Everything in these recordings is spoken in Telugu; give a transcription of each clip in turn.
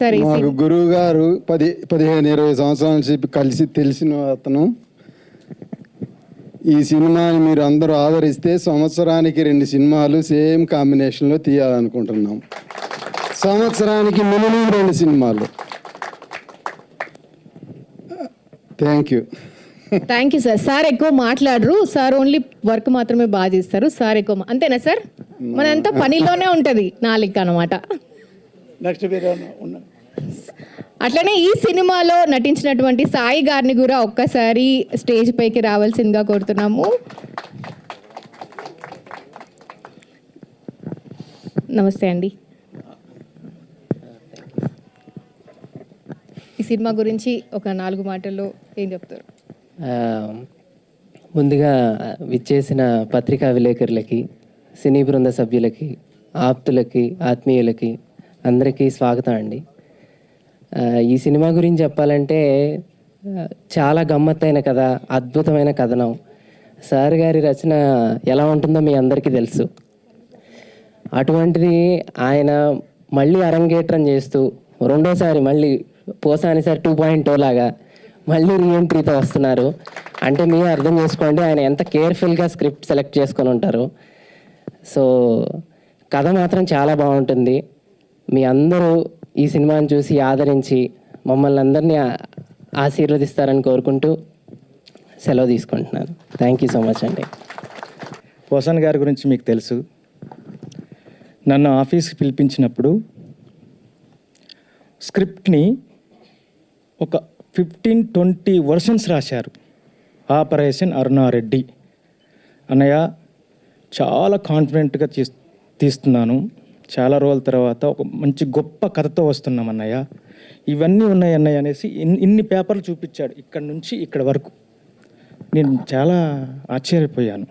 మాకు గురువు గారు 15-20 సంవత్సరాల నుంచి కలిసి తెలిసిన అతను. ఈ సినిమాని మీరు అందరూ ఆదరిస్తే సంవత్సరానికి 2 సినిమాలు సేమ్ కాంబినేషన్లో తీయాలనుకుంటున్నాం. సంవత్సరానికి మినిమం 2 సినిమాలు. Thank you sir. సార్ ఎక్కువ మాట్లాడరు, సార్ ఓన్లీ వర్క్ మాత్రమే బాగా చేస్తారు. సార్ ఎక్కువ అంతేనా సార్? మనంతా పనిలోనే ఉంటుంది నాలుగు అనమాట. అట్లనే ఈ సినిమాలో నటించినటువంటి సాయి గారిని కూడా ఒక్కసారి స్టేజ్ పైకి రావాల్సిందిగా కోరుతున్నాము. నమస్తే అండి. ఈ సినిమా గురించి ఒక 4 మాటల్లో ఏం చెప్తారు? ముందుగా విచ్చేసిన పత్రికా విలేకరులకి, సినీ బృంద సభ్యులకి, ఆప్తులకి, ఆత్మీయులకి అందరికీ స్వాగతం అండి. ఈ సినిమా గురించి చెప్పాలంటే చాలా గమ్మత్తైన కథ, అద్భుతమైన కథనం. సార్ గారి రచన ఎలా ఉంటుందో మీ అందరికీ తెలుసు. అటువంటిది ఆయన మళ్ళీ అరంగేట్రం చేస్తూ రెండోసారి మళ్ళీ పోసాని సార్ 2.0 లాగా మళ్ళీ రీఎంట్రీతో వస్తున్నారు అంటే మీరు అర్థం చేసుకోండి ఆయన ఎంత కేర్ఫుల్గా స్క్రిప్ట్ సెలెక్ట్ చేసుకొని ఉంటారు. సో కథ మాత్రం చాలా బాగుంటుంది. మీ అందరూ ఈ సినిమాని చూసి ఆదరించి మమ్మల్ని అందరినీ ఆశీర్వదిస్తారని కోరుకుంటూ సెలవు తీసుకుంటున్నాను. థ్యాంక్ యూ సో మచ్ అండి. పోసాన్ గారి గురించి మీకు తెలుసు. నన్ను ఆఫీస్కి పిలిపించినప్పుడు స్క్రిప్ట్ని ఒక 15-20 వర్షన్స్ రాశారు. ఆపరేషన్ అరుణారెడ్డి. అన్నయ్య చాలా కాన్ఫిడెంట్గా తీస్తున్నాను, చాలా రోజుల తర్వాత ఒక మంచి గొప్ప కథతో వస్తున్నాం అన్నయ్య, ఇవన్నీ ఉన్నాయి అన్నయ్య అనేసి ఇన్ని పేపర్లు చూపించాడు ఇక్కడ నుంచి ఇక్కడ వరకు. నేను చాలా ఆశ్చర్యపోయాను.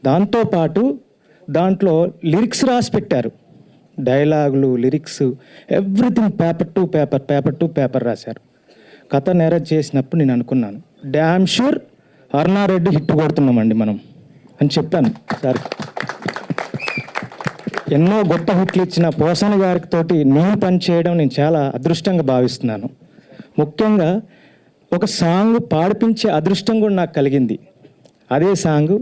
దాంతోపాటు దాంట్లో లిరిక్స్ రాసి పెట్టారు, డైలాగులు, lyrics, everything paper to paper రాశారు. కథ నేరేట్ చేసినప్పుడు నేను అనుకున్నాను, డ్యామ్ షూర్ అరుణారెడ్డి హిట్ కొడుతున్నామండి మనం అని చెప్పాను సార్. ఎన్నో గొప్ప హిట్లు ఇచ్చిన పోసాని గారికి తోటి నేను పనిచేయడం నేను చాలా అదృష్టంగా భావిస్తున్నాను. ముఖ్యంగా ఒక సాంగ్ పాడిపించే అదృష్టం కూడా నాకు కలిగింది. అదే సాంగ్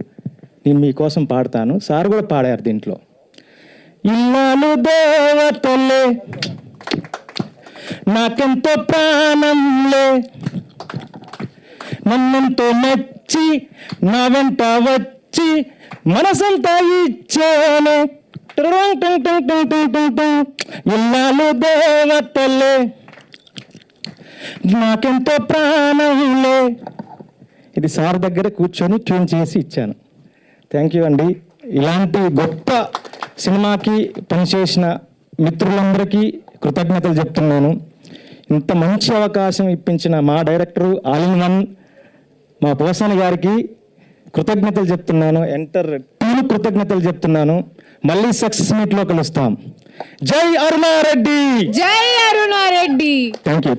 నేను మీకోసం పాడతాను. సార్ కూడా పాడారు దీంట్లో. ఇల్లాలు దేవతలే నాకెంతో ప్రాణంలే, నన్నెంతో నచ్చి నా వెంట వచ్చి మనసంతా ఇచ్చాను. ఇల్లాలు దేవతలే నాకెంతో ప్రాణంలే. ఇది సార్ దగ్గర కూర్చొని ట్యూన్ చేసి ఇచ్చాను. థ్యాంక్ యూ అండి. ఇలాంటి గొప్ప సినిమాకి పనిచేసిన మిత్రులందరికీ కృతజ్ఞతలు చెప్తున్నాను. ఇంత మంచి అవకాశం ఇప్పించిన మా డైరెక్టరు ఆల్ ఇన్ వన్ మా పోసాని గారికి కృతజ్ఞతలు చెప్తున్నాను. ఎంటర్ టీమ్ కృతజ్ఞతలు చెప్తున్నాను. మళ్ళీ సక్సెస్ మీట్లో కలుస్తాం. జై అరుణారెడ్డి. జై అరుణారెడ్డి. Thank you.